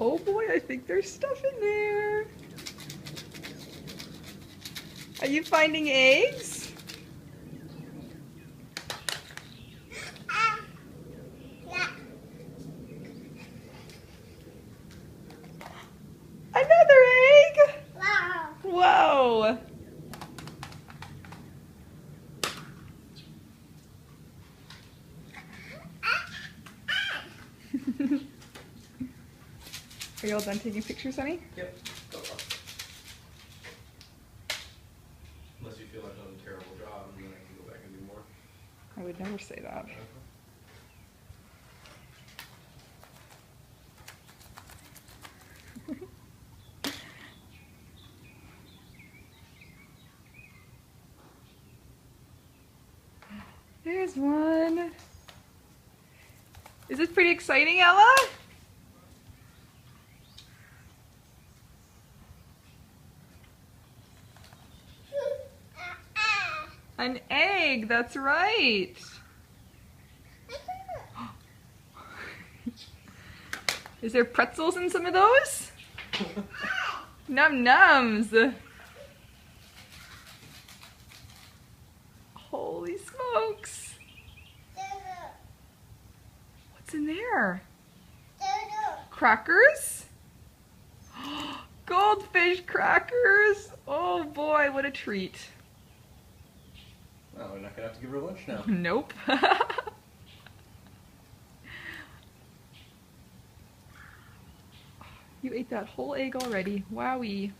Oh boy, I think there's stuff in there. Are you finding eggs? Another egg? Whoa. Are you all done taking pictures, honey? Yep. Go for it. Unless you feel I've done a terrible job, and then I can go back and do more. I would never say that. There's one. Is this pretty exciting, Ella? An egg, that's right. Is there pretzels in some of those? Num nums. Holy smokes. What's in there? Crackers? Goldfish crackers. Oh boy, what a treat. Well, we're not gonna have to give her lunch now. Nope. You ate that whole egg already. Wowee.